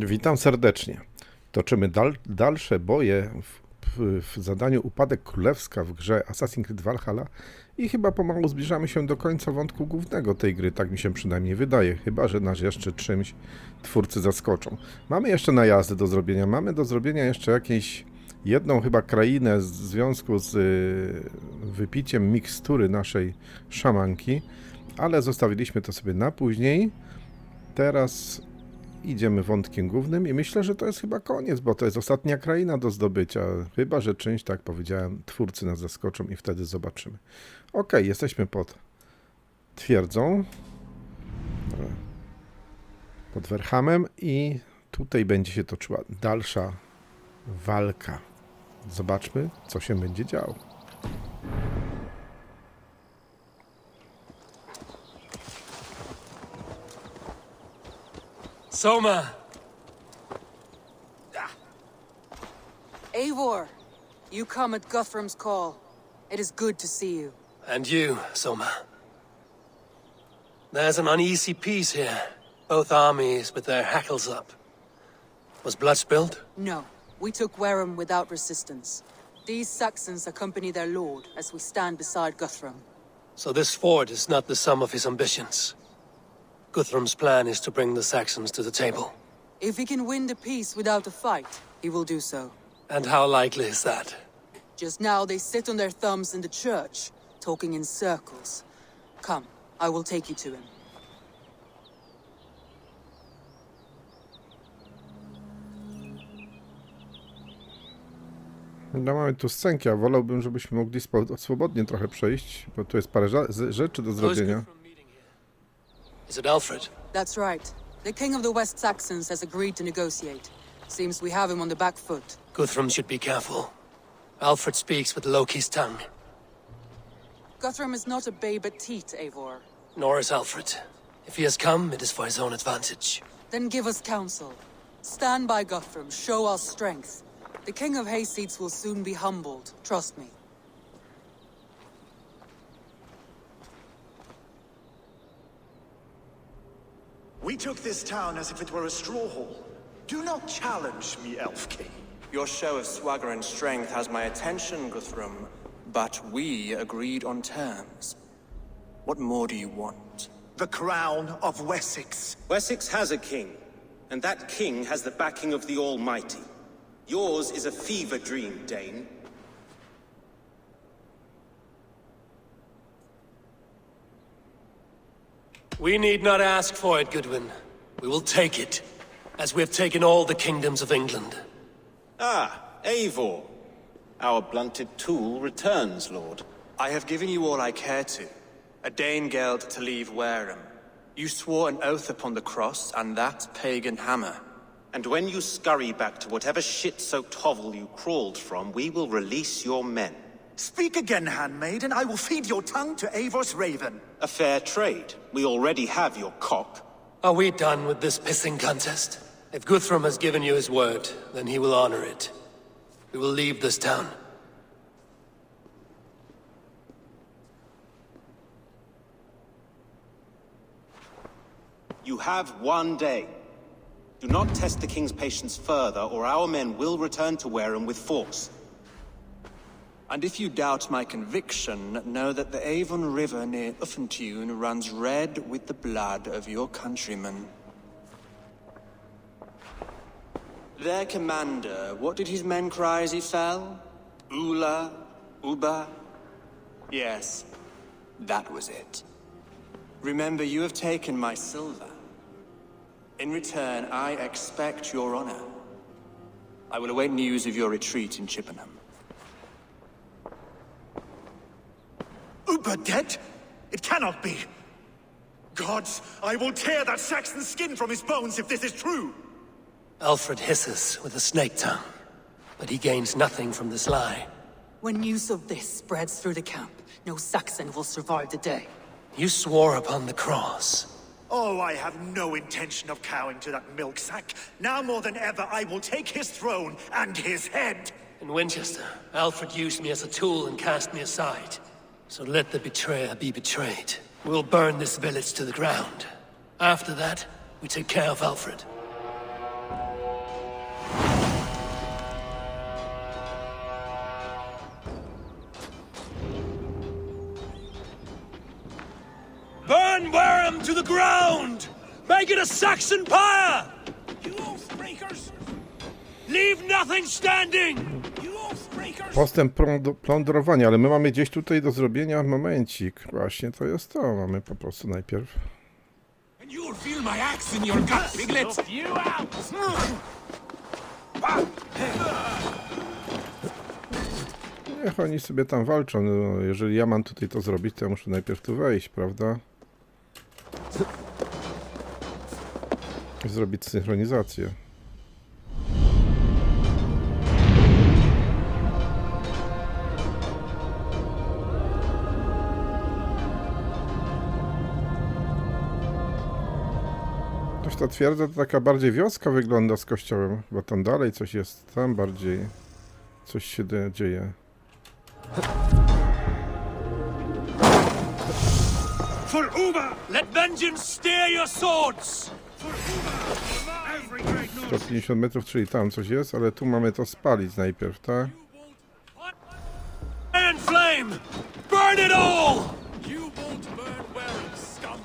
Witam serdecznie. Toczymy dalsze boje w zadaniu Upadek Królewska w grze Assassin's Creed Valhalla i chyba pomału zbliżamy się do końca wątku głównego tej gry, tak mi się przynajmniej wydaje, chyba że nas jeszcze czymś twórcy zaskoczą. Mamy jeszcze najazdy do zrobienia, mamy do zrobienia jeszcze jakąś jedną chyba krainę w związku z wypiciem mikstury naszej szamanki, ale zostawiliśmy to sobie na później. Teraz idziemy wątkiem głównym i myślę, że to jest chyba koniec, bo to jest ostatnia kraina do zdobycia. Chyba że czymś, tak powiedziałem, twórcy nas zaskoczą i wtedy zobaczymy. Ok, jesteśmy pod twierdzą, pod Werhamem i tutaj będzie się toczyła dalsza walka. Zobaczmy, co się będzie działo. Soma! Eivor, you come at Guthrum's call. It is good to see you. And you, Soma. There's an uneasy peace here. Both armies with their hackles up. Was blood spilled? No, we took Wareham without resistance. These Saxons accompany their lord as we stand beside Guthrum. So this fort is not the sum of his ambitions. Guthrum's plan is to bring the Saxons to the table. If he can win the peace without a fight, he will do so. And how likely is that? Just now they sit on their thumbs in the church, talking in circles. Come, I will take you to him. No, mamy tu scenkę, a wolałbym, żebyśmy mogli swobodnie trochę przejść, bo tu jest parę rzeczy do zrobienia. Is it Alfred? That's right. The king of the West Saxons has agreed to negotiate. Seems we have him on the back foot. Guthrum should be careful. Alfred speaks with Loki's tongue. Guthrum is not a babe at teat, Eivor. Nor is Alfred. If he has come, it is for his own advantage. Then give us counsel. Stand by Guthrum, show our strength. The king of Hayseeds will soon be humbled, trust me. We took this town as if it were a straw hall. Do not challenge me, Elf King. Your show of swagger and strength has my attention, Guthrum, but we agreed on terms. What more do you want? The crown of Wessex. Wessex has a king, and that king has the backing of the Almighty. Yours is a fever dream, Dane. We need not ask for it, Goodwin. We will take it, as we have taken all the kingdoms of England. Ah, Eivor. Our blunted tool returns, Lord. I have given you all I care to. A Danegeld to leave Wareham. You swore an oath upon the cross, and that pagan hammer. And when you scurry back to whatever shit-soaked hovel you crawled from, we will release your men. Speak again, handmaid, and I will feed your tongue to Eivor's raven. A fair trade. We already have your cock. Are we done with this pissing contest? If Guthrum has given you his word, then he will honor it. We will leave this town. You have one day. Do not test the king's patience further, or our men will return to Wareham with force. And if you doubt my conviction, know that the Avon River near Uffentune runs red with the blood of your countrymen. Their commander, what did his men cry as he fell? Ula? Uba? Yes, that was it. Remember, you have taken my silver. In return, I expect your honor. I will await news of your retreat in Chippenham. Uber dead? It cannot be. Gods, I will tear that Saxon skin from his bones if this is true. Alfred hisses with a snake tongue, but he gains nothing from this lie. When news of this spreads through the camp, no Saxon will survive the day. You swore upon the cross. Oh, I have no intention of cowing to that milk sack. Now more than ever, I will take his throne and his head. In Winchester, Alfred used me as a tool and cast me aside. So let the betrayer be betrayed. We'll burn this village to the ground. After that, we take care of Alfred. Burn to the ground! Make it a Saxon pyre! You oathbreakers! Leave nothing standing! You oathbreakers! Postęp plądrowania, ale my mamy gdzieś tutaj do zrobienia momencik. Właśnie to jest to. Mamy po prostu najpierw. And you'll feel my axe in your gut, piglets! You out! Niech oni sobie tam walczą. No, jeżeli ja mam tutaj to zrobić, to ja muszę najpierw tu wejść, prawda? I zrobić synchronizację. Toś ta twierdza to taka bardziej wioska wygląda z kościołem. Chyba tam dalej coś jest, tam bardziej coś się dzieje. For Uber! Let vengeance steer your swords! 150 metrów, czyli tam coś jest, ale tu mamy to spalić najpierw, tak? Iron flame! Burn it all! You won't burn well, scum!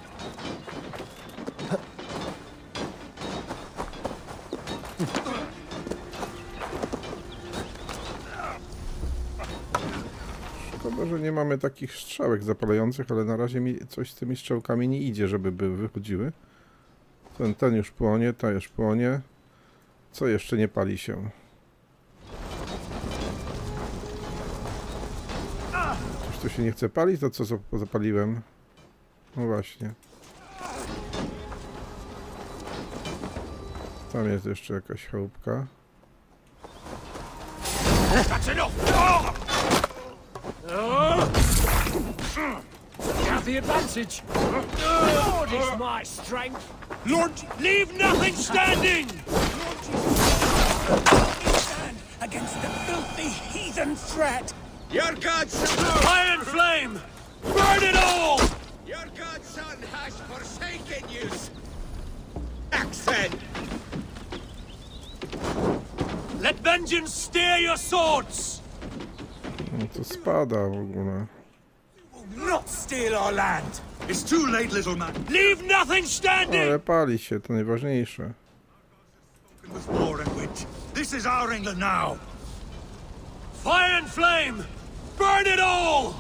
Szkoda, że nie mamy takich strzałek zapalających, ale na razie mi coś z tymi strzałkami nie idzie, żeby wychodziły. Ten już płonie, ta już płonie. Co jeszcze nie pali się? Coś tu się nie chce palić? To co zapaliłem? No właśnie. Tam jest jeszcze jakaś chałupka. That's enough! You have the advantage. Lord is my strength. Lord, leave nothing standing. Stand against the filthy heathen threat. Your godson, iron flame, burn it all. Your godson has forsaken you. Accent. Let vengeance steer your swords. No to spada w ogóle. Not steal our land! It's too late, little man. Leave nothing standing. Ale pali się, to najważniejsze. With war and wit. This is our England now. Fire and flame, burn it all.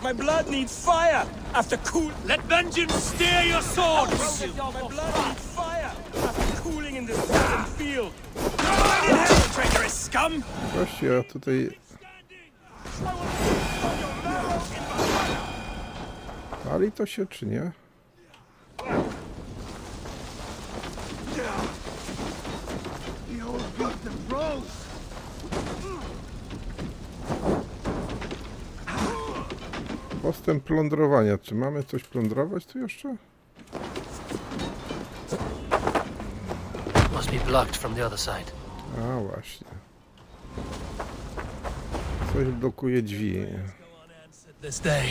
My blood needs fire after cool. Let vengeance steer your swords. My blood needs fire after cooling in the southern field. Traitorous scum! Gościu, ja tutaj... Pali to się, czy nie? Postęp plądrowania. Czy mamy coś plądrować tu jeszcze? Must be blocked from the other side. A właśnie. Coś blokuje drzwi. This day,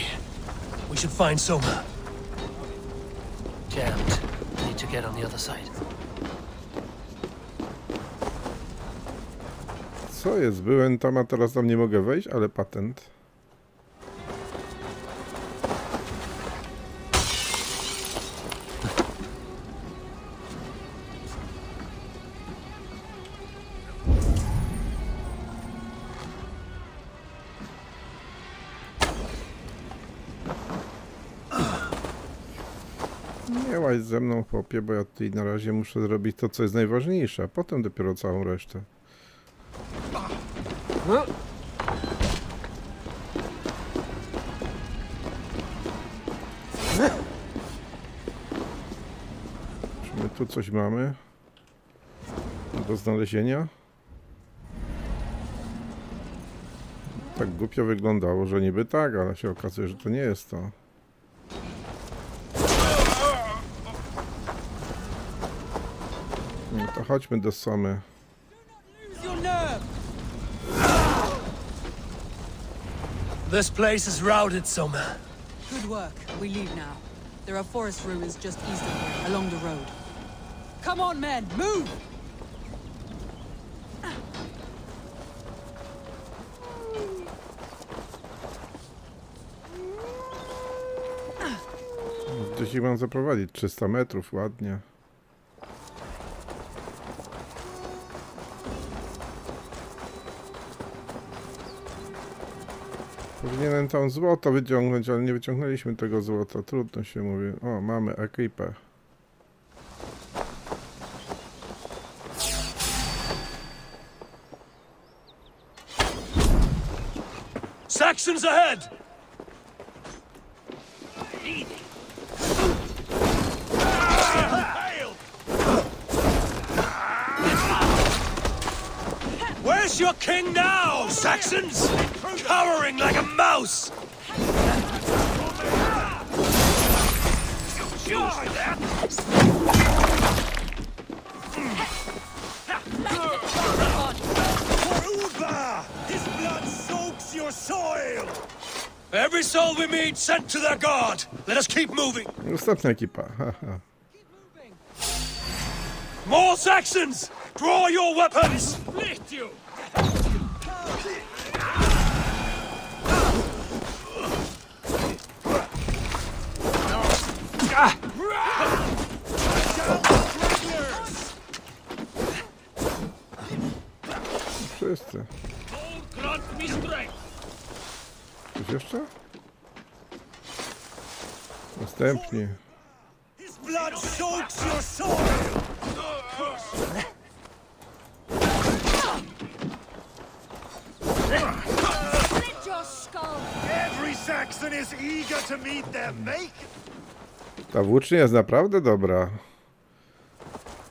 we should find Soma. Jammed. Need to get on the other side. Co jest? Byłem tam, a teraz tam nie mogę wejść, ale patent. Nie łaź ze mną, chłopie, bo ja tutaj na razie muszę zrobić to, co jest najważniejsze, a potem dopiero całą resztę. Czy my tu coś mamy do znalezienia? Tak głupio wyglądało, że niby tak, ale się okazuje, że to nie jest to. No to chodźmy do Somy. This place is routed, Soma. Good work. We leave now. There are forest ruins just east of here, along the road. Come on, men, move! gdzieś ich mam zaprowadzić. 300 metrów, ładnie. Powinienem tam złoto wyciągnąć, ale nie wyciągnęliśmy tego złota. Trudno się mówi. O, mamy ekipę. Saxons ahead! Where's your king now, Saxons? Cowering like a mouse! Uba! His blood soaks your soil! Every soul we meet sent to their god! Let us keep moving! Ostatnia ekipa. Haha. More Saxons! Draw your weapons! Split you! Wszyscy. Grant me strength! Coś jeszcze? Następnie. His blood soaks your soil! Split your skull! Every Saxon is eager to meet their mate! Ta włócznia jest naprawdę dobra.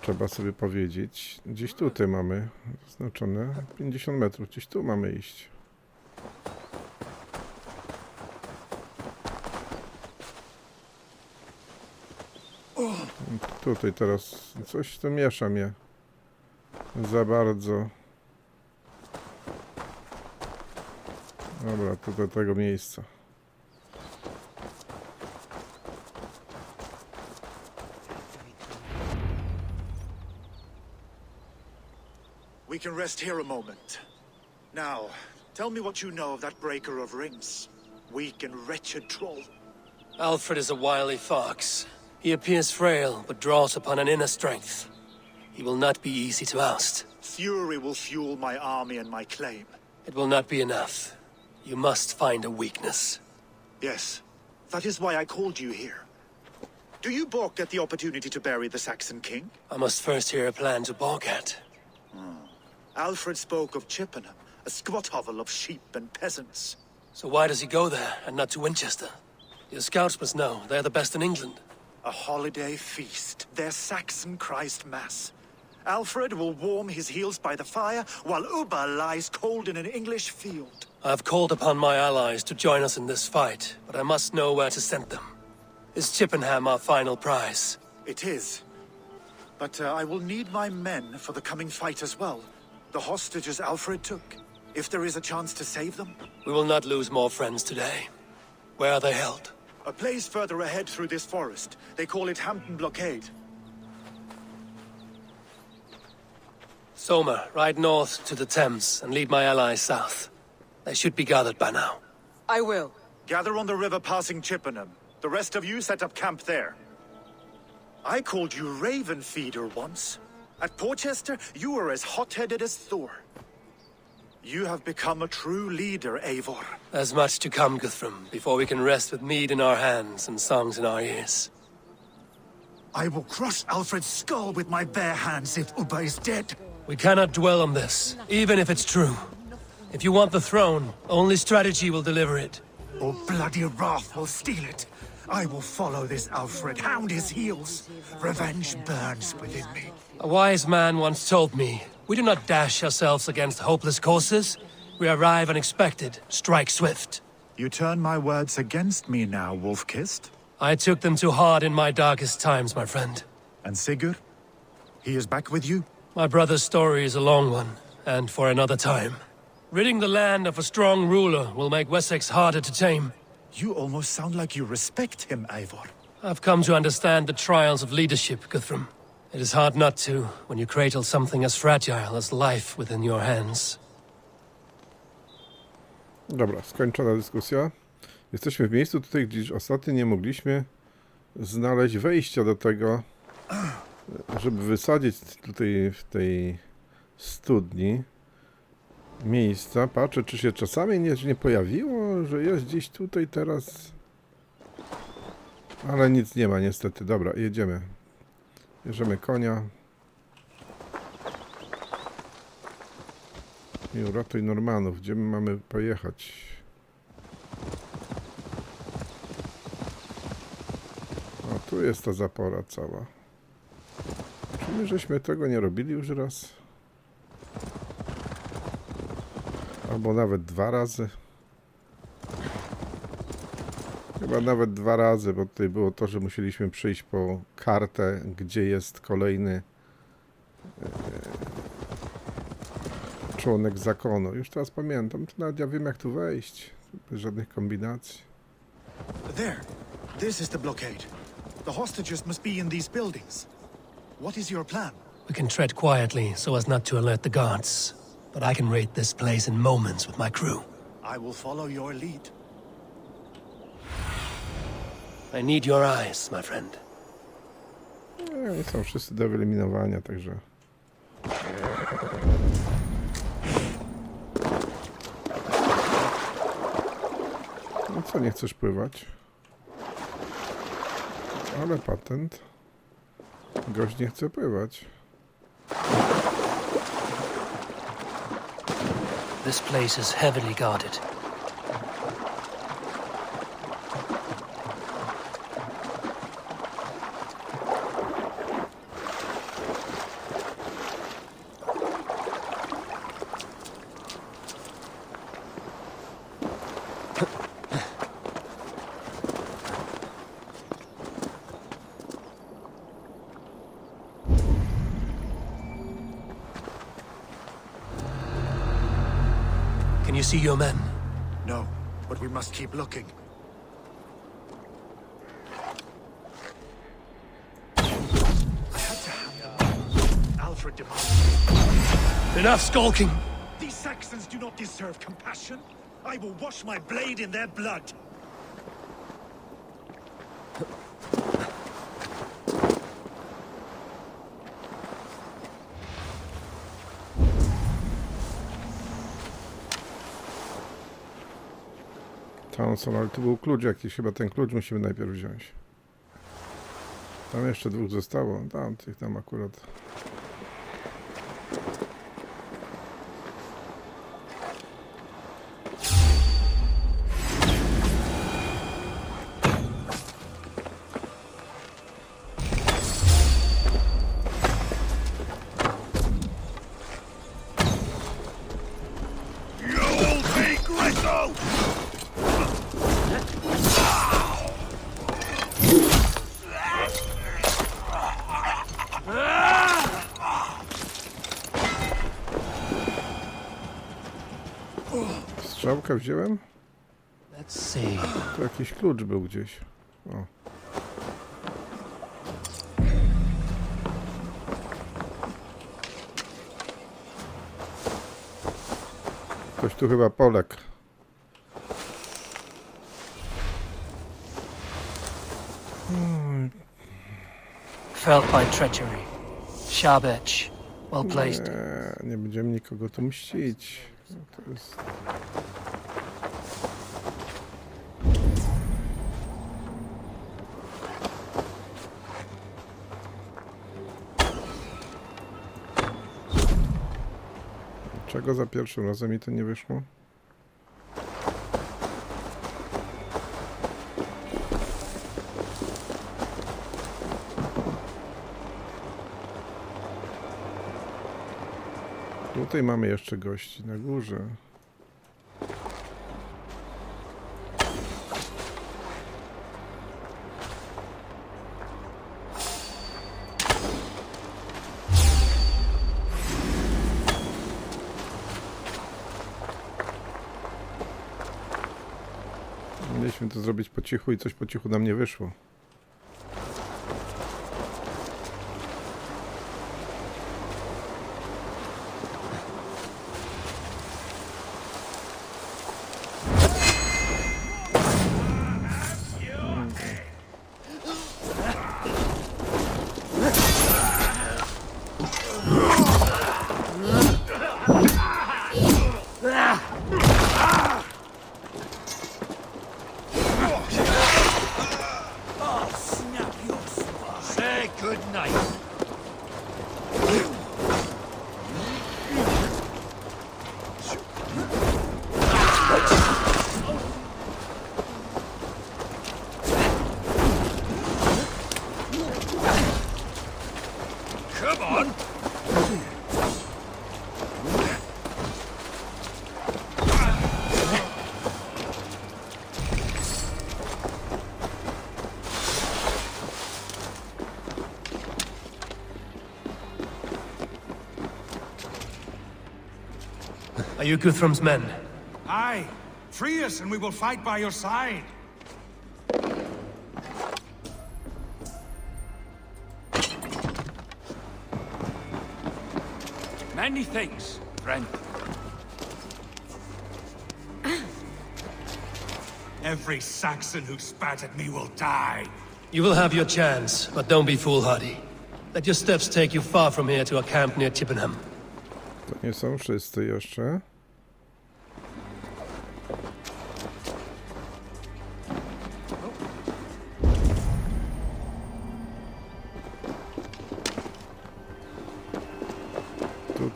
Trzeba sobie powiedzieć. Gdzieś tutaj mamy zaznaczone 50 metrów. Gdzieś tu mamy iść. Tutaj teraz coś tu miesza mnie. Za bardzo. Dobra, to do tego miejsca. We can rest here a moment. Now, tell me what you know of that breaker of rings. Weak and wretched troll. Alfred is a wily fox. He appears frail, but draws upon an inner strength. He will not be easy to oust. Fury will fuel my army and my claim. It will not be enough. You must find a weakness. Yes, that is why I called you here. Do you balk at the opportunity to bury the Saxon king? I must first hear a plan to balk at. Alfred spoke of Chippenham, a squat hovel of sheep and peasants. So why does he go there, and not to Winchester? Your scouts must know. They're the best in England. A holiday feast, their Saxon Christ Mass. Alfred will warm his heels by the fire, while Uba lies cold in an English field. I've called upon my allies to join us in this fight, but I must know where to send them. Is Chippenham our final prize? It is. But I will need my men for the coming fight as well. The hostages Alfred took. If there is a chance to save them. We will not lose more friends today. Where are they held? A place further ahead through this forest. They call it Hampton Blockade. Somer, ride north to the Thames and lead my allies south. They should be gathered by now. I will. Gather on the river passing Chippenham. The rest of you set up camp there. I called you Raven Feeder once. At Porchester, you were as hot-headed as Thor. You have become a true leader, Eivor. There's much to come, Guthrum, before we can rest with mead in our hands and songs in our ears. I will crush Alfred's skull with my bare hands if Uba is dead. We cannot dwell on this, even if it's true. If you want the throne, only strategy will deliver it. Or bloody wrath will steal it. I will follow this Alfred, hound his heels. Revenge burns within me. A wise man once told me, we do not dash ourselves against hopeless courses. We arrive unexpected, strike swift. You turn my words against me now, Wolf-Kissed. I took them too hard in my darkest times, my friend. And Sigurd? He is back with you? My brother's story is a long one, and for another time. Ridding the land of a strong ruler will make Wessex harder to tame. You almost sound like you respect him, Eivor. I've come to understand the trials of leadership, Guthrum. It is hard not to, when you cradle something as fragile as life within your hands. Dobra, skończona dyskusja. Jesteśmy w miejscu tutaj, gdzieś ostatnio nie mogliśmy znaleźć wejścia do tego, żeby wysadzić tutaj w tej studni miejsca. Patrzę, czy się czasami nie pojawiło, że jest gdzieś tutaj teraz. Ale nic nie ma niestety. Dobra, jedziemy. Bierzemy konia. I uratuj Normanów. Gdzie my mamy pojechać? O, tu jest ta zapora cała. Czy my żeśmy tego nie robili już raz? Albo nawet 2 razy. Chyba nawet 2 razy, bo tutaj było to, że musieliśmy przyjść po kartę, gdzie jest kolejny członek zakonu. Już teraz pamiętam, to nawet ja wiem, jak tu wejść. Bez żadnych kombinacji. There. This is the blockade. The hostages must be in these buildings. What is your plan? We can tread quietly so as not to alert the guards. But I can raid this place in moments with my crew. I will follow your lead. I need your eyes, my friend. Oni są wszyscy do wyeliminowania, także... No co, nie chcesz pływać? Ale patent. Gość nie chce pływać. This place is heavily guarded. Can you see your men? No, but we must keep looking. I had to have them. Alfred demanded. Enough skulking! These Saxons do not deserve compassion. I will wash my blade in their blood. Tam są, ale tu był klucz jakiś, chyba ten klucz musimy najpierw wziąć. Tam jeszcze 2 zostało, tam tych tam akurat. Strzałkę wziąłem? Let's see. Tu jakiś klucz był gdzieś. O. Ktoś tu chyba poległ. Felt by treachery. Sharp edge. Well placed. Nie będziemy nikogo tu mścić. To jest... Czego za pierwszym razem mi to nie wyszło? Tutaj mamy jeszcze gości na górze. Mieliśmy to zrobić po cichu i coś po cichu nam nie wyszło. knife. Come on. Are you Guthrum's men? Aye. Free us and we will fight by your side. Many thanks, friend. Every Saxon who spat at me will die. You will have your chance, but don't be foolhardy. Let your steps take you far from here to a camp near Chippenham. To nie są wszyscy jeszcze.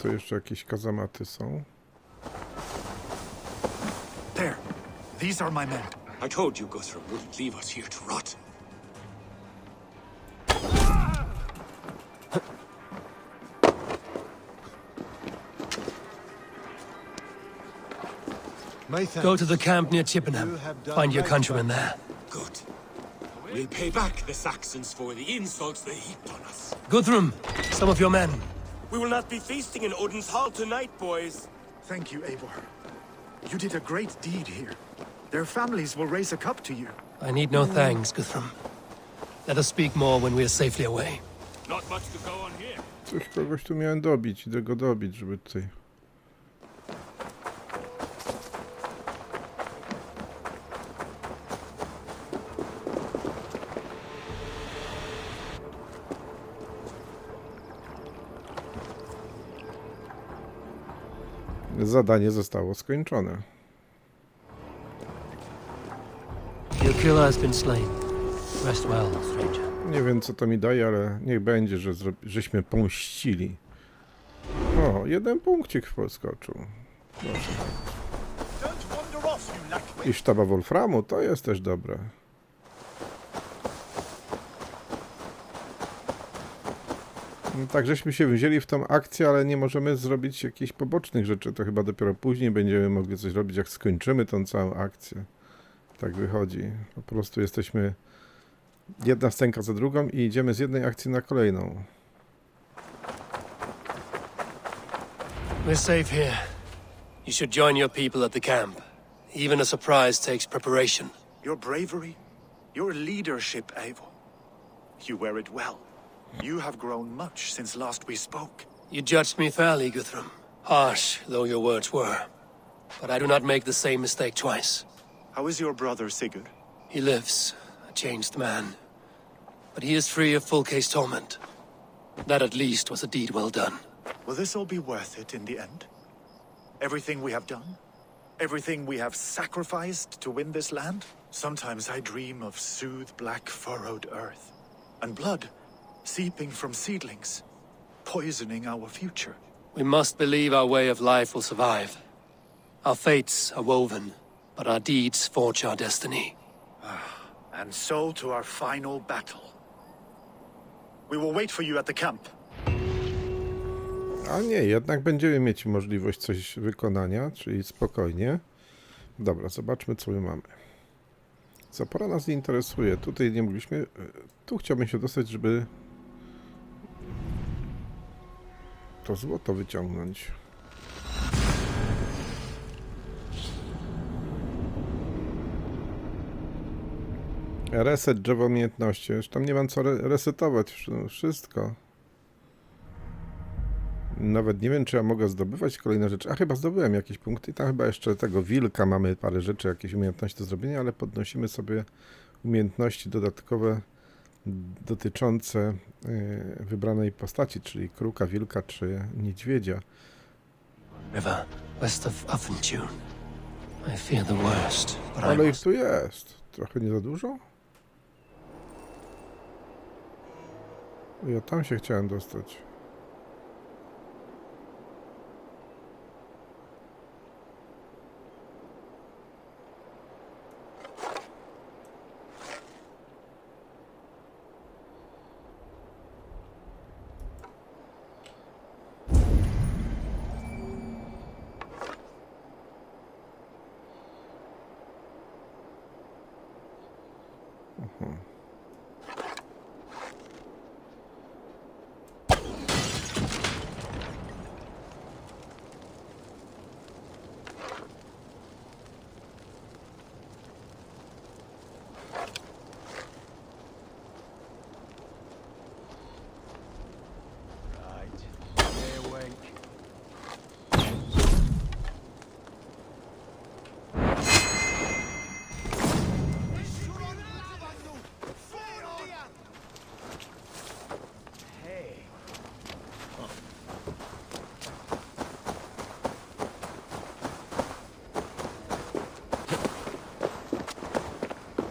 Tu jeszcze jakieś kazamaty są. There. These are my men. I told you Guthrum wouldn't leave us here to rot. Go to the camp near Chippenham. Find your countrymen there. Good. We'll pay back the Saxons for the insults they heaped on us. Guthrum, some of your men. We will not be feasting in Odin's hall tonight, boys. Thank you, Eivor. You did a great deed here. Their families will raise a cup to you. I need no thanks, Guthrum. Let us speak more when we are safely away. Not much to go on here. Coś kogoś tu miałem dobić, idę go dobić, żeby tutaj... Zadanie zostało skończone. Your killer has been slain. Rest well, stranger. Nie wiem, co to mi daje, ale niech będzie, że żeśmy pomścili. O, 1 punkcik podskoczył. Proszę. I sztaba Wolframu, to jest też dobre. No, tak, żeśmy się wzięli w tą akcję, ale nie możemy zrobić jakichś pobocznych rzeczy. To chyba dopiero później będziemy mogli coś robić, jak skończymy tą całą akcję. Tak wychodzi. Po prostu jesteśmy jedna scenka za drugą i idziemy z jednej akcji na kolejną. We're safe here. You should join your people at the camp. Even a surprise takes preparation. Your bravery, your leadership, Eivor. You wear it well. You have grown much since last we spoke. You judged me fairly, Guthrum. Harsh though your words were. But I do not make the same mistake twice. How is your brother, Sigurd? He lives, a changed man. But he is free of full case torment. That at least was a deed well done. Will this all be worth it in the end? Everything we have done? Everything we have sacrificed to win this land? Sometimes I dream of soothed black furrowed earth. And blood seeping from seedlings, poisoning our future. We must believe our way of life will survive. Our fates are woven, but our deeds forge our destiny. And so to our final battle. We will wait for you at the camp. A nie, jednak będziemy mieć możliwość coś wykonania, czyli spokojnie. Dobra, zobaczmy, co my mamy. Zapora nas nie interesuje. Tutaj nie mogliśmy... Tu chciałbym się dostać, żeby... to złoto wyciągnąć. Reset drzewo umiejętności. Już tam nie mam co resetować. Wszystko. Nawet nie wiem, czy ja mogę zdobywać kolejne rzeczy. A chyba zdobyłem jakieś punkty. I tam chyba jeszcze tego wilka mamy parę rzeczy, jakieś umiejętności do zrobienia, ale podnosimy sobie umiejętności dodatkowe dotyczące wybranej postaci, czyli kruka, wilka czy niedźwiedzia. River, west of Wcielamy. I fear the worst, but Ale ich tu jest. Trochę nie za dużo? Ja tam się chciałem dostać.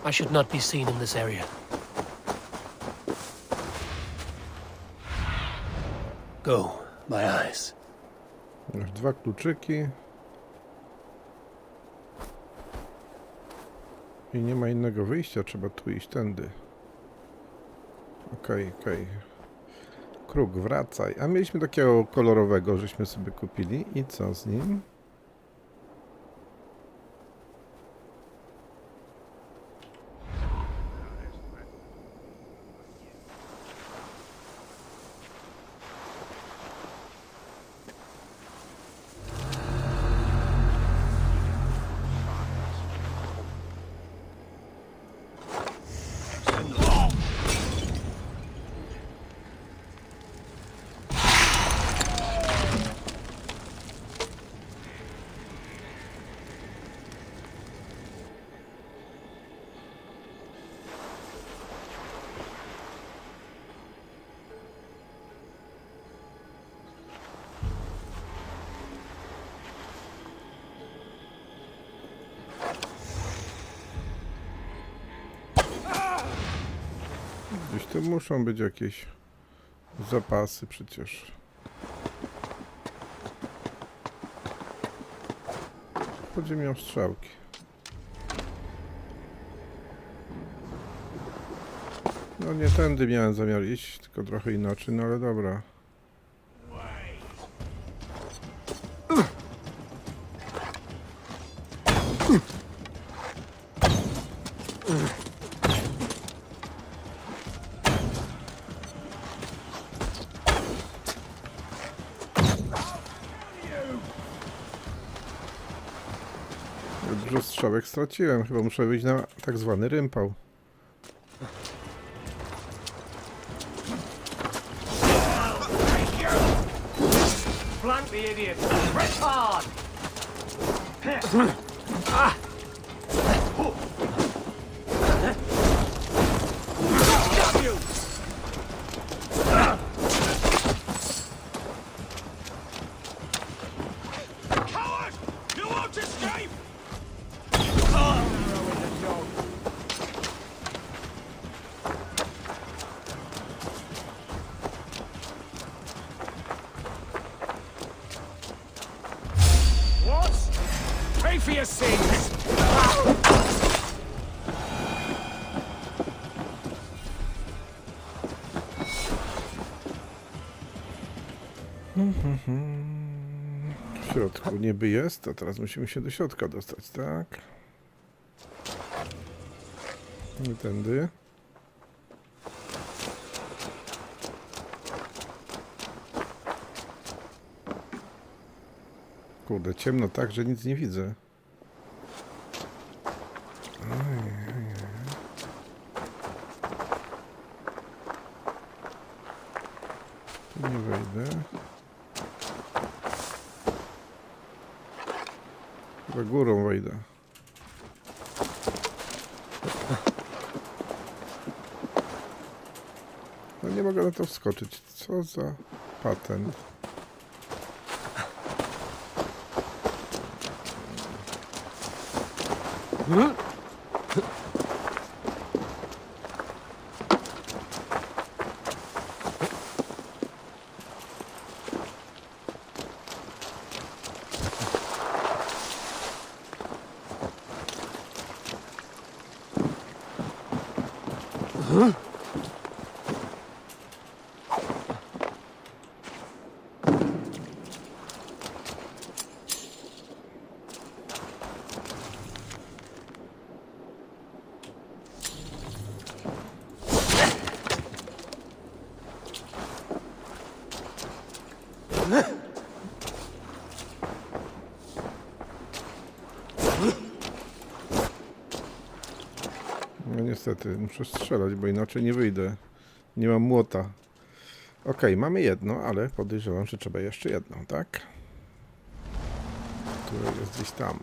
I should not be seen in this area. Go, my eyes. Masz 2 kluczyki. I nie ma innego wyjścia, trzeba tu iść tędy. Okej. Kruk, wracaj. A mieliśmy takiego kolorowego, żeśmy sobie kupili. I co z nim? Gdzieś tu muszą być jakieś zapasy przecież. Chodzi mi o strzałki. No nie tędy miałem zamiar iść, tylko trochę inaczej, no ale dobra. Dużo strzałek straciłem, chyba muszę wyjść na tak zwany rympał. Flank the idiot! Press hard! Coward! You won't escape! What? Pay for your sins! W środku niby jest, a teraz musimy się do środka dostać, tak? I tędy. Kurde, ciemno tak, że nic nie widzę. Tu nie wejdę. Chyba górą wejdę. No nie mogę na to wskoczyć. Co za patent. No niestety, muszę strzelać, bo inaczej nie wyjdę. Nie mam młota. Okej, mamy jedno, ale podejrzewam, że trzeba jeszcze jedno, tak? Które jest gdzieś tam.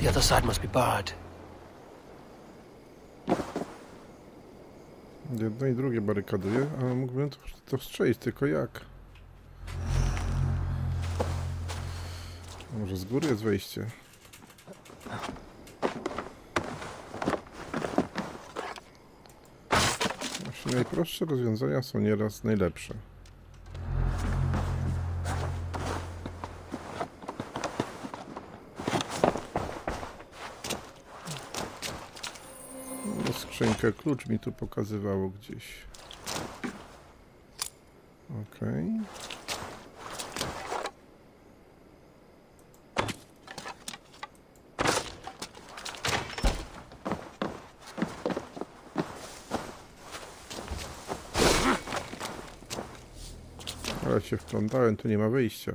The other side must be barred. Jedno i drugie barykaduje, ale mógłbym to strzelić, tylko jak? Może z góry jest wejście? Właśnie najprostsze rozwiązania są nieraz najlepsze. Skrzynkę klucz mi tu pokazywało gdzieś. Okej. Ale się wplątałem, tu nie ma wyjścia.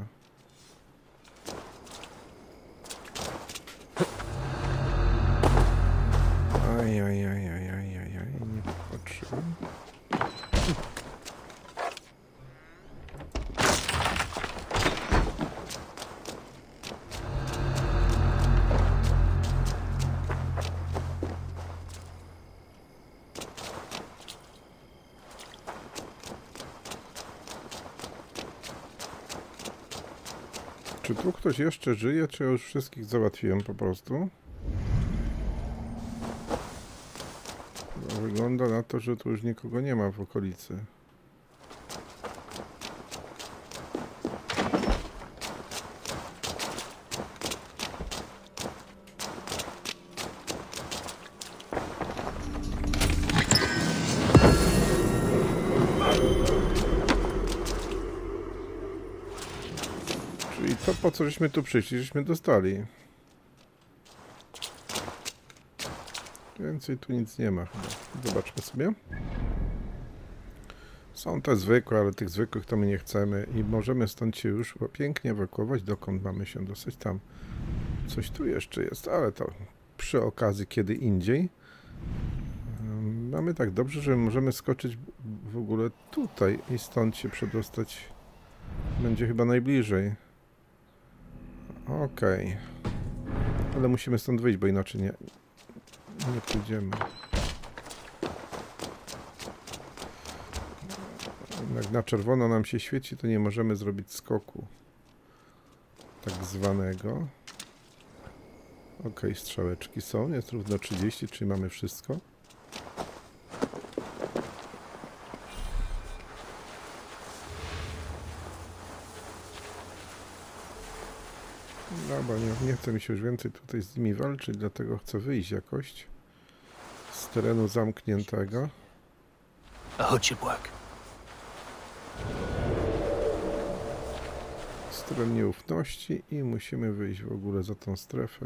Nie popatrzyłem. Czy tu ktoś jeszcze żyje, czy ja już wszystkich załatwiłem po prostu? Wygląda na to, że tu już nikogo nie ma w okolicy. Czyli to, po co żeśmy tu przyszli, żeśmy dostali. Więcej tu nic nie ma chyba. Zobaczmy sobie. Są te zwykłe, ale tych zwykłych to my nie chcemy i możemy stąd się już pięknie ewakuować. Dokąd mamy się dostać? Tam coś tu jeszcze jest, ale to przy okazji kiedy indziej. Mamy tak dobrze, że możemy skoczyć w ogóle tutaj i stąd się przedostać. Będzie chyba najbliżej. Okej. Ale musimy stąd wyjść, bo inaczej nie pójdziemy. Jak na czerwono nam się świeci, to nie możemy zrobić skoku. Tak zwanego. Ok, strzałeczki są. Jest równo 30, czyli mamy wszystko. Dobra, nie chce mi się już więcej tutaj z nimi walczyć, dlatego chcę wyjść jakoś z terenu zamkniętego. A hood should work. Z teren nieufności i musimy wyjść w ogóle za tą strefę.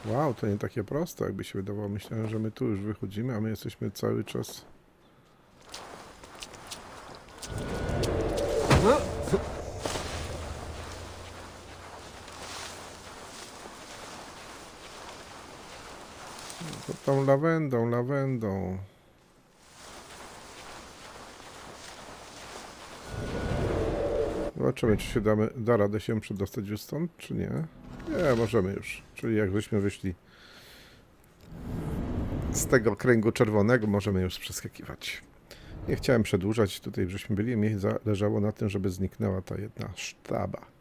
Wow, to nie takie proste, jakby się wydawało. Myślałem, że my tu już wychodzimy, a my jesteśmy cały czas... To tą lawendą. Zobaczymy, czy się da radę się przedostać już stąd, czy nie. Nie, możemy już. Czyli jak żeśmy wyszli z tego kręgu czerwonego, możemy już przeskakiwać. Nie chciałem przedłużać, tutaj żeśmy byli, mi zależało na tym, żeby zniknęła ta jedna sztaba.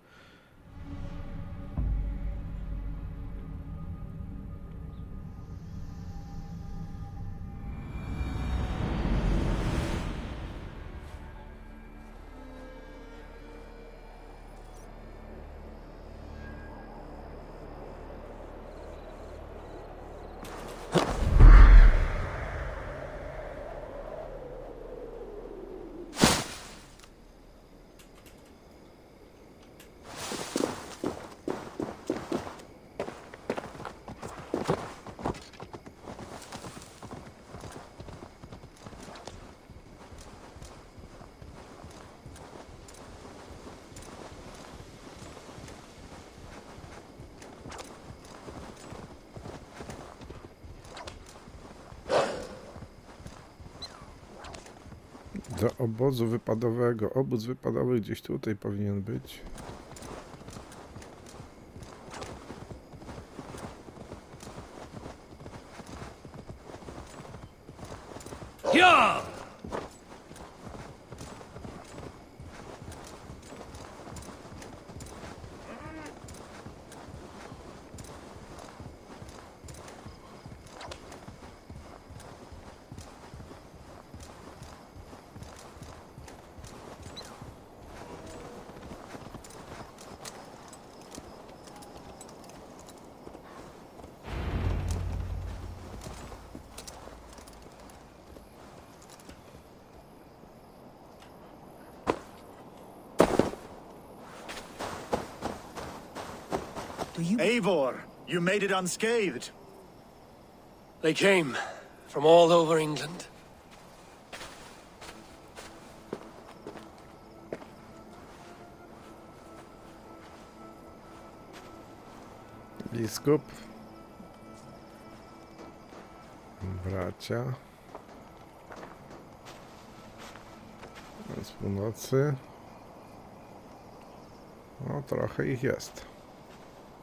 Do obozu wypadowego. Obóz wypadowy gdzieś tutaj powinien być. Ja! Eivor, you made it unscathed. They came from all over England. Biskup. Bracia. Z północy. No, trochę ich jest.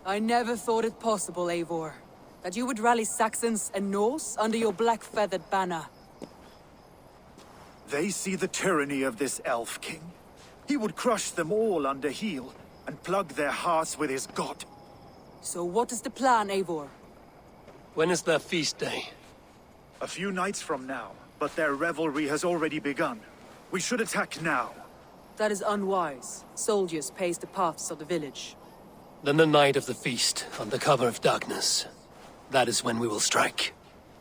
I never thought it possible, Eivor, that you would rally Saxons and Norse under your black-feathered banner. They see the tyranny of this elf king. He would crush them all under heel and plug their hearts with his god. So what is the plan, Eivor? When is their feast day? A few nights from now, but their revelry has already begun. We should attack now. That is unwise. Soldiers pace the paths of the village. Then the night of the feast, under cover of darkness. That is when we will strike.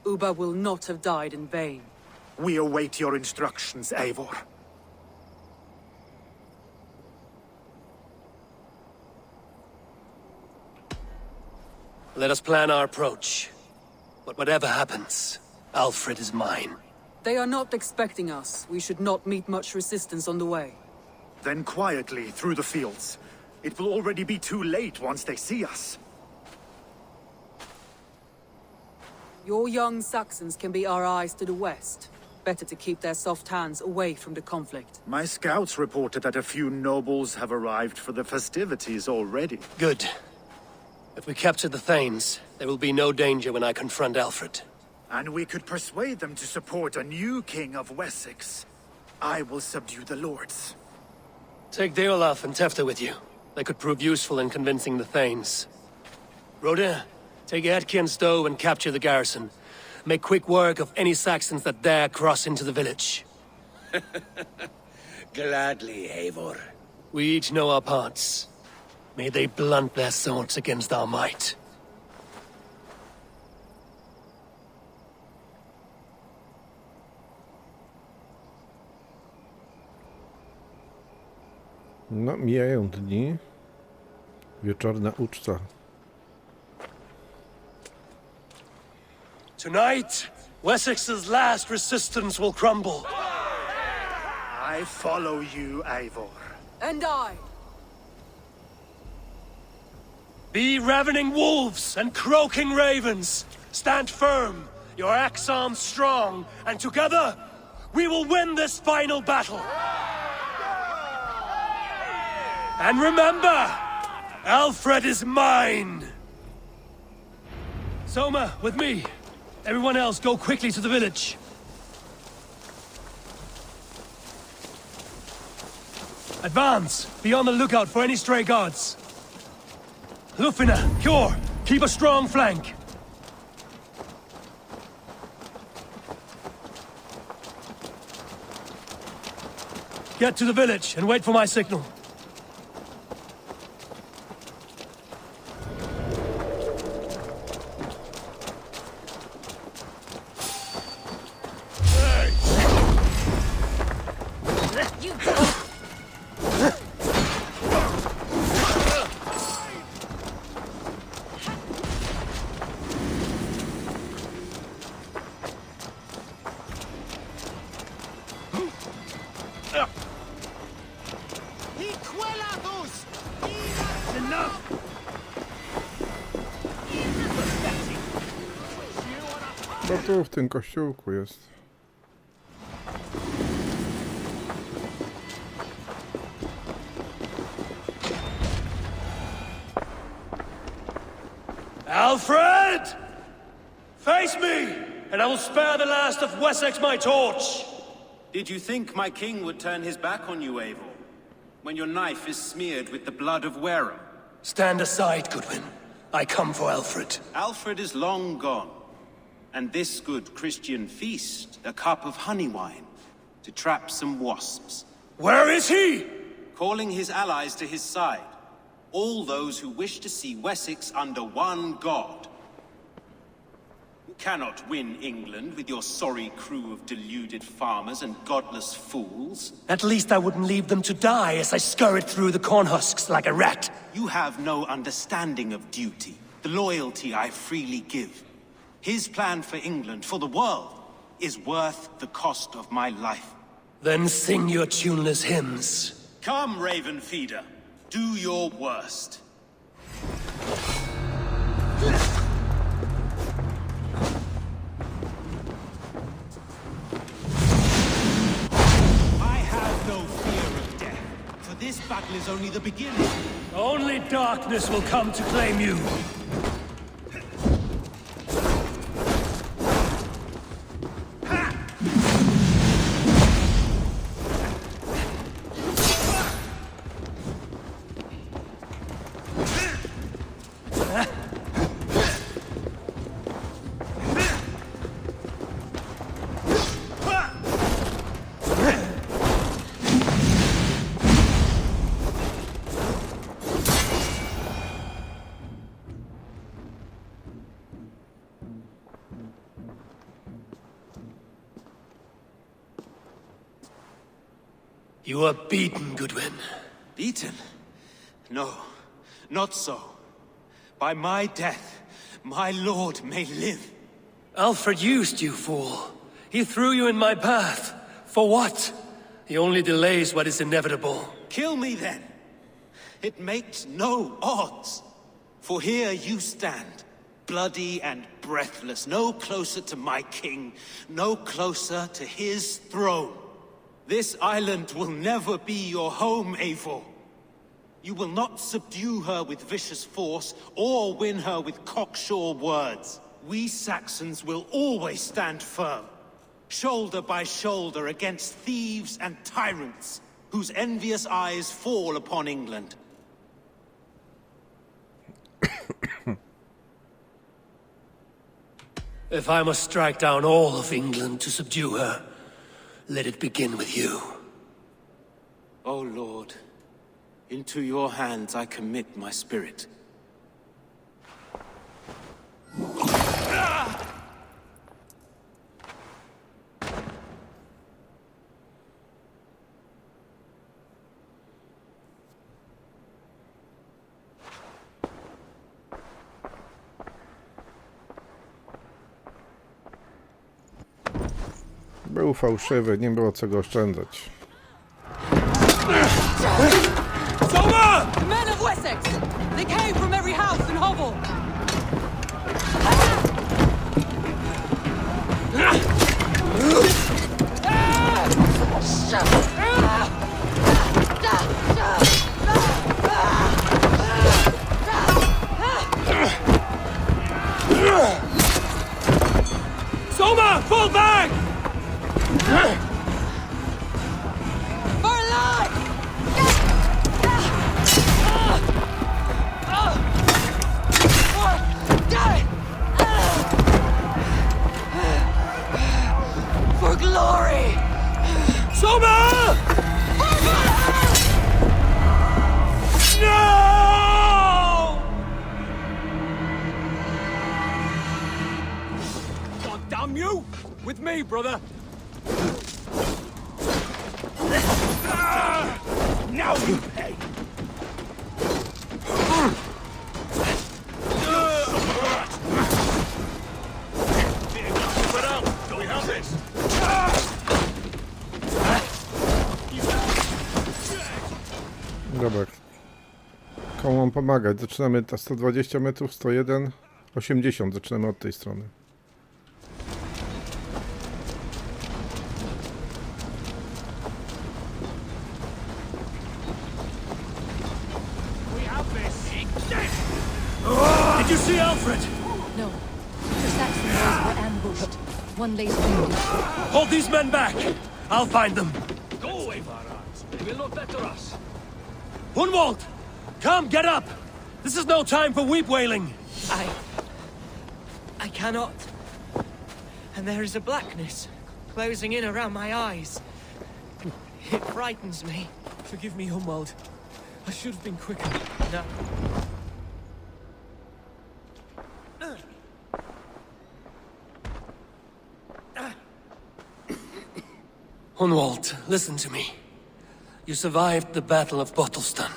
Uba will not have died in vain. We await your instructions, Eivor. Let us plan our approach. But whatever happens, Alfred is mine. They are not expecting us. We should not meet much resistance on the way. Then quietly through the fields. It will already be too late once they see us. Your young Saxons can be our eyes to the west. Better to keep their soft hands away from the conflict. My scouts reported that a few nobles have arrived for the festivities already. Good. If we capture the Thanes, there will be no danger when I confront Alfred. And we could persuade them to support a new king of Wessex. I will subdue the lords. Take Deolaf and Tefta with you. They could prove useful in convincing the Thanes. Rhoda, take Edki and Stowe and capture the garrison. Make quick work of any Saxons that dare cross into the village. Gladly, Eivor. We each know our parts. May they blunt their swords against our might. No, mijają dni. Wieczorna uczta. Tonight, Wessex's last resistance will crumble. I follow you, Eivor. And I! Be ravening wolves and croaking ravens. Stand firm, your axe arms strong, and together, we will win this final battle. And remember, Alfred is mine! Soma, with me. Everyone else, go quickly to the village. Advance! Be on the lookout for any stray guards. Lufina, Kjor, keep a strong flank. Get to the village and wait for my signal. No tu w tym kościółku jest. Alfred! Face me, and I will spare the last of Wessex my torch! Did you think my king would turn his back on you, Eivor? When your knife is smeared with the blood of Wareham? Stand aside, Goodwin. I come for Alfred. Alfred is long gone. And this good Christian feast, a cup of honey wine, to trap some wasps. Where is he? Calling his allies to his side. All those who wish to see Wessex under one god. You cannot win England with your sorry crew of deluded farmers and godless fools. At least I wouldn't leave them to die as I scurried through the corn husks like a rat. You have no understanding of duty, the loyalty I freely give. His plan for England, for the world, is worth the cost of my life. Then sing your tuneless hymns. Come, Raven Feeder. Do your worst. I have no fear of death, for this battle is only the beginning. Only darkness will come to claim you. You are beaten, Goodwin. Beaten? No, not so. By my death, my lord may live. Alfred used you, fool. He threw you in my path. For what? He only delays what is inevitable. Kill me then. It makes no odds. For here you stand, bloody and breathless, no closer to my king, no closer to his throne. This island will never be your home, Eivor. You will not subdue her with vicious force, or win her with cocksure words. We Saxons will always stand firm, shoulder by shoulder against thieves and tyrants, whose envious eyes fall upon England. If I must strike down all of England to subdue her, let it begin with you. O Lord, into your hands I commit my spirit. Był fałszywy, nie było co go oszczędzać. The men of Wessex! They came from every house and hovel! Soma, fall back! For alive! For glory! Soma! No! God damn you! With me, brother! Now you pay! Do we have this? Dobra. Komu mam pomagać? Zaczynamy 120 metrów, 101, 80. Zaczynamy od tej strony. We have this! Did you see Alfred? finished. One lays wounded. Hold these men back! I'll find them. Go away, Varans. They will not better us. Hunwald! Come, get up! This is no time for weep wailing! I cannot. And there is a blackness closing in around my eyes. It frightens me. Forgive me, Humwald. I should have been quicker. No. Hunwald, listen to me. You survived the Battle of Bottleston.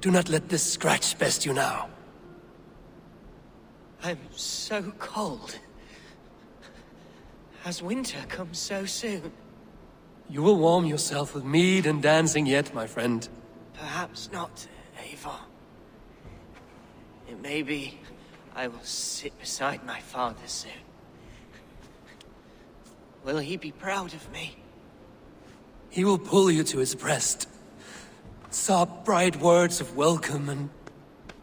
Do not let this scratch best you now. I'm so cold. Has winter come so soon? You will warm yourself with mead and dancing yet, my friend. Perhaps not, Eivor. It may be I will sit beside my father soon. Will he be proud of me? He will pull you to his breast, sob bright words of welcome, and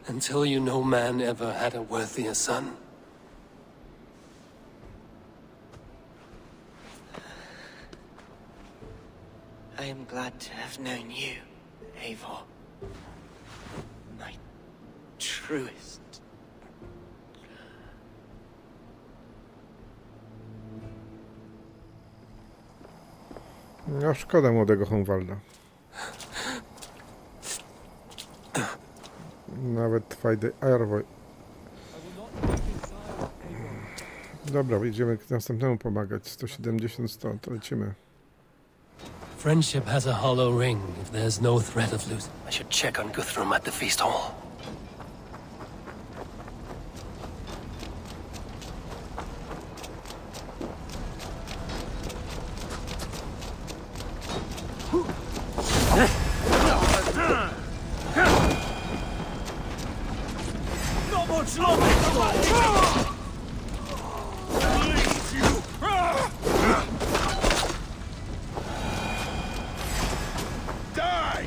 until you no man ever had a worthier son. I am glad to have known you, Eivor. My truest. No szkoda młodego Hunwalda. Nawet fajny Eivor. Dobra, idziemy k następnemu pomagać. 170 stąd, to lecimy. Friendship has a hollow ring if there's no threat of losing. I should check on Guthrum at the feast hall. Not much longer! Die!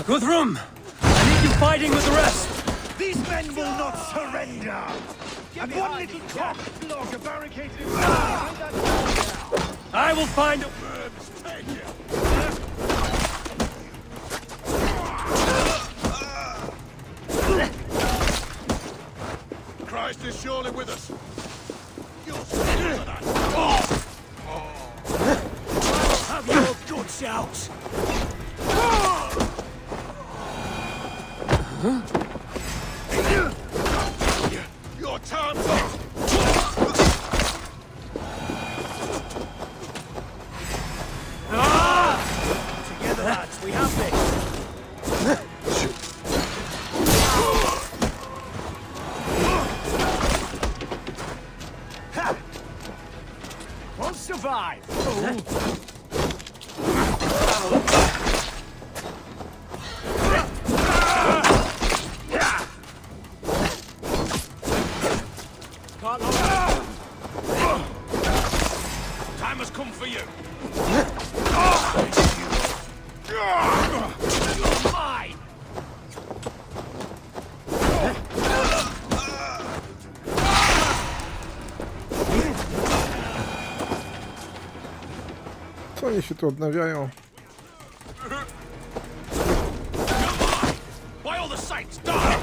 Guthrum! I need you fighting with the rest! These men will not surrender! And one little cock block a barricaded in I will find a... Take it! Christ is surely with us. You'll see for that. Have your guts out! Your time's up! Together, lads, we have this! Won't survive! Time has come for you! You're mine! Co oni się tu odnawiają? By all the saints, die!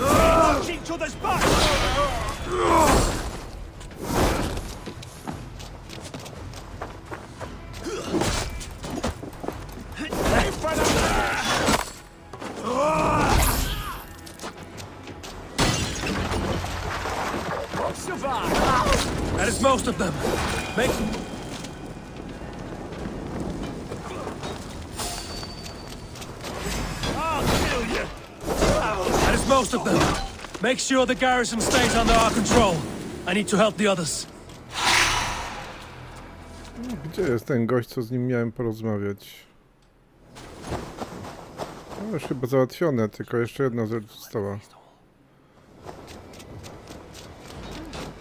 Watch each other's back! That is most of them. Make... I'll kill you! That is most of them. Make sure the garrison stays under our control. I need to help the others. Gdzie jest ten gość, co z nim miałem porozmawiać? No już chyba załatwione, tylko jeszcze jedna rzecz została.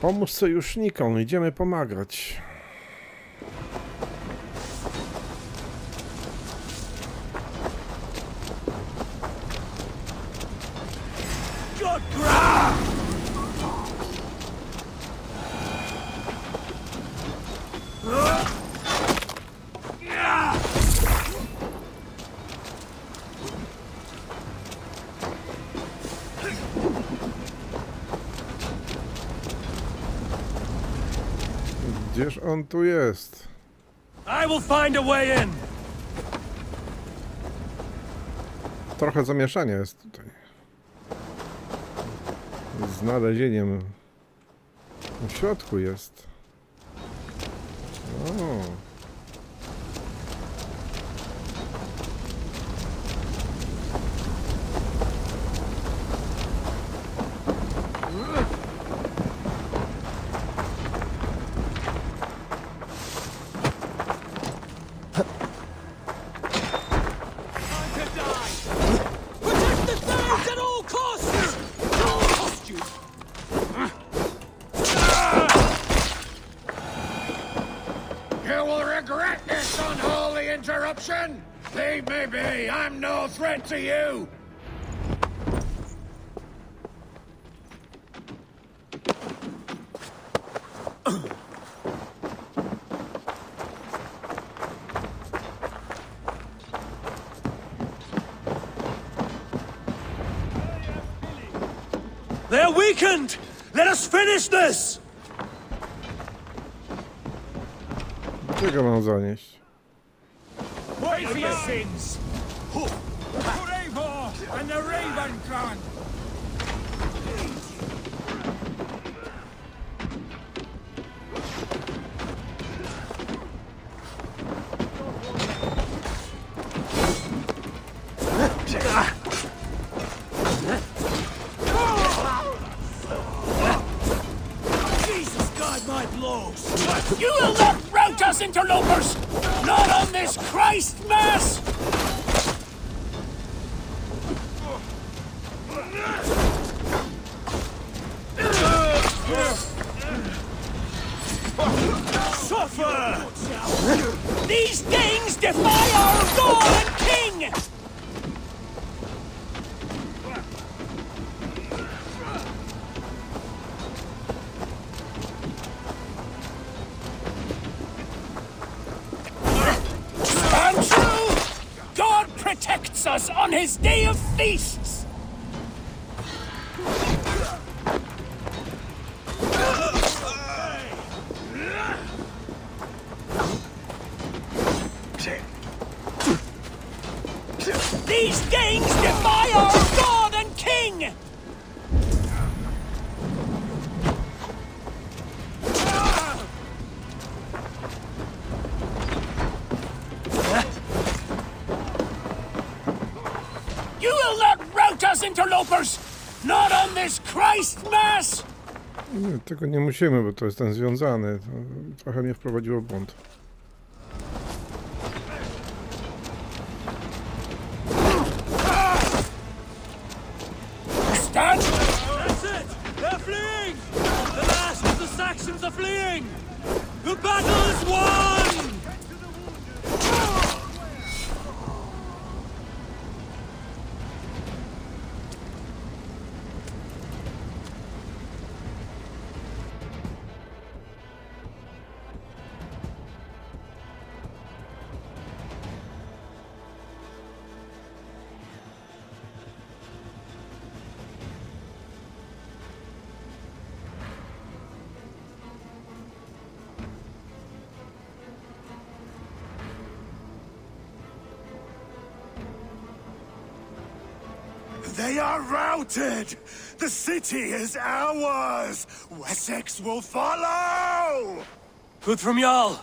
Pomóż sojusznikom, idziemy pomagać. Good ground! Gdzież on tu jest? I will find a way in. Trochę zamieszania jest tutaj. Z znalezieniem. W środku jest. O. You will regret this unholy interruption! Leave me be! I'm no threat to you! They're weakened! Let us finish this! Gdzie go mam zanieść? Pray for your sins! For Eivor and the Raven clan! Jesus, guide my blows! You will not rout us, interlopers! Not on this Christ Mass! Suffer! These things defy our God and King! Stand true! God protects us on his day of feasts! These things defy our God and King! You will not rout us, interlopers! Not on this Christ Mass! Nie, tego nie musimy, bo to jest ten związany. To trochę mnie wprowadziło w błąd. Stand! That's it! They're fleeing! The last of the Saxons are fleeing! The battle is won! They are routed! The city is ours! Wessex will follow! Good from Jarl.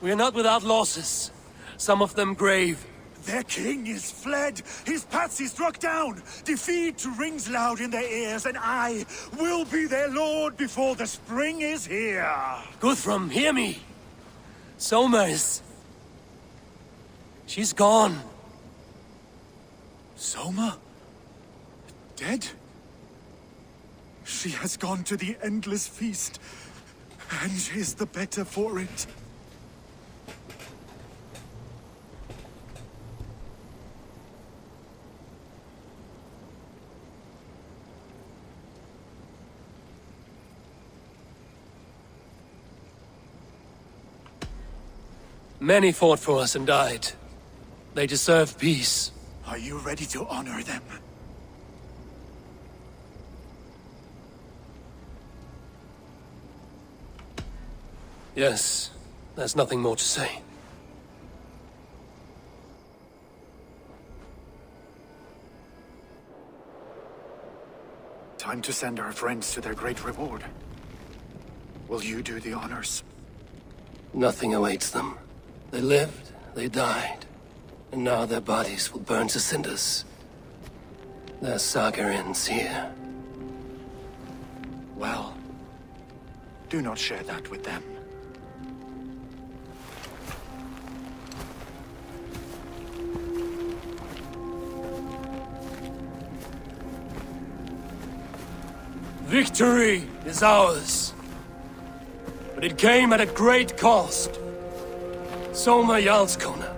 We are not without losses. Some of them grave. Their king is fled! His patsy struck down! Defeat rings loud in their ears, and I will be their lord before the spring is here! Guthrum, hear me. Somers. She's gone. Soma? Dead? She has gone to the endless feast, and is the better for it. Many fought for us and died. They deserve peace. Are you ready to honor them? Yes, there's nothing more to say. Time to send our friends to their great reward. Will you do the honors? Nothing awaits them. They lived, they died, and now their bodies will burn to cinders. Their saga ends here. Well, do not share that with them. Victory is ours. But it came at a great cost. Soma Jarlskona,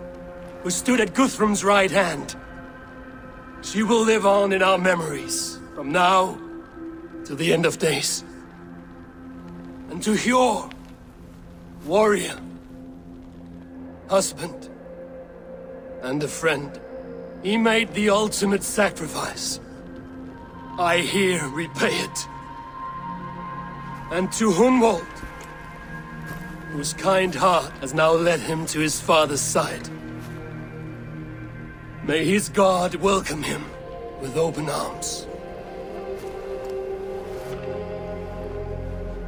who stood at Guthrum's right hand. She will live on in our memories, from now to the end of days. And to Hjor, warrior, husband, and a friend, he made the ultimate sacrifice. I here repay it. And to Hunwald, whose kind heart has now led him to his father's side. May his God welcome him with open arms.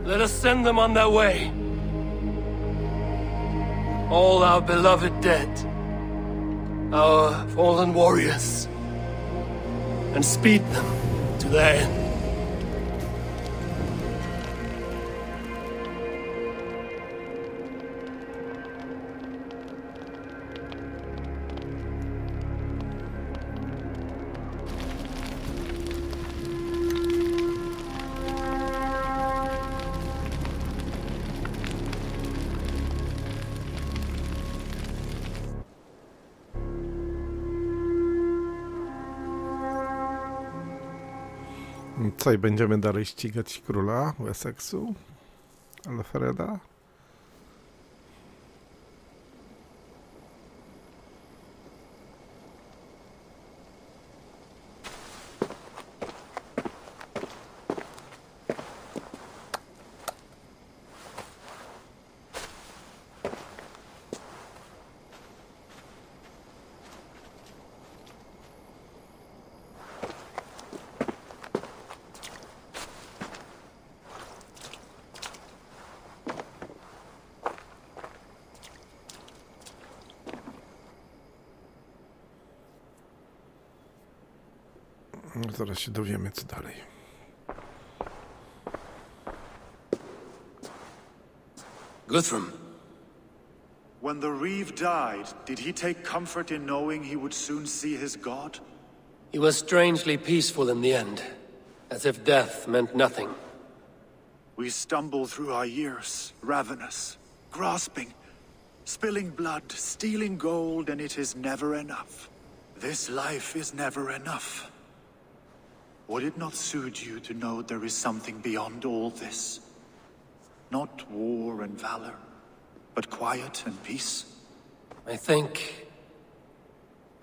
Let us send them on their way. All our beloved dead, our fallen warriors, and speed them to their end. Co, i będziemy dalej ścigać króla Wessexu? Alfreda? Zaraz się dowiemy, co dalej. Guthrum. When the Reeve died, did he take comfort in knowing he would soon see his god? He was strangely peaceful in the end, as if death meant nothing. We stumble through our years, ravenous, grasping, spilling blood, stealing gold, and it is never enough. This life is never enough. Would it not suit you to know there is something beyond all this? Not war and valor, but quiet and peace? I think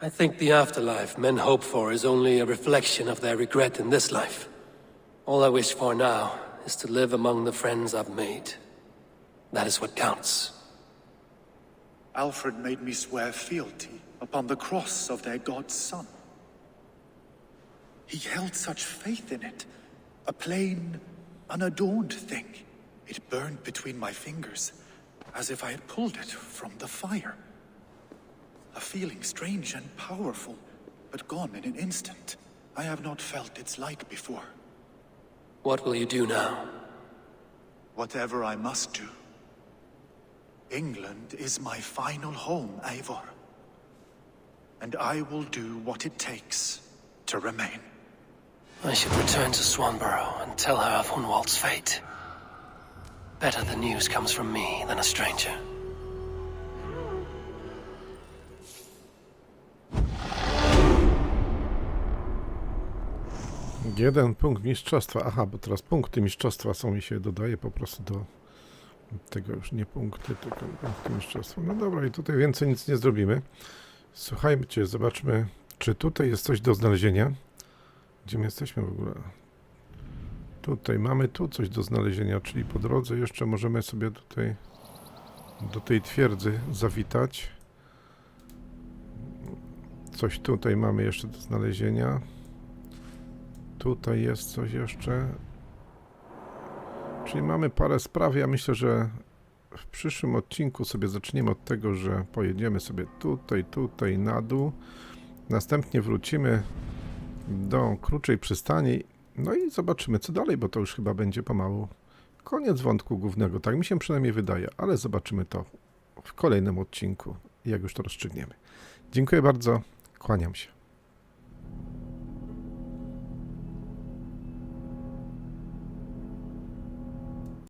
the afterlife men hope for is only a reflection of their regret in this life. All I wish for now is to live among the friends I've made. That is what counts. Alfred made me swear fealty upon the cross of their god's son. He held such faith in it, a plain, unadorned thing. It burned between my fingers, as if I had pulled it from the fire. A feeling strange and powerful, but gone in an instant. I have not felt its like before. What will you do now? Whatever I must do. England is my final home, Eivor. And I will do what it takes to remain. I should return to Swanborough and tell her of Hunwald's fate. Better the news comes from me than a stranger. Jeden punkt mistrzostwa. Aha, bo teraz punkty mistrzostwa są mi się dodaje po prostu do tego już nie punkty, tylko punkty mistrzostwa. No dobra, i tutaj więcej nic nie zrobimy. Słuchajcie, zobaczmy, czy tutaj jest coś do znalezienia. Gdzie my jesteśmy w ogóle? Tutaj mamy tu coś do znalezienia, czyli po drodze jeszcze możemy sobie tutaj do tej twierdzy zawitać. Coś tutaj mamy jeszcze do znalezienia. Tutaj jest coś jeszcze. Czyli mamy parę spraw. Ja myślę, że w przyszłym odcinku sobie zaczniemy od tego, że pojedziemy sobie tutaj na dół. Następnie wrócimy do Kruczej Przystani. No i zobaczymy, co dalej, bo to już chyba będzie pomału koniec wątku głównego. Tak mi się przynajmniej wydaje, ale zobaczymy to w kolejnym odcinku, jak już to rozstrzygniemy. Dziękuję bardzo. Kłaniam się.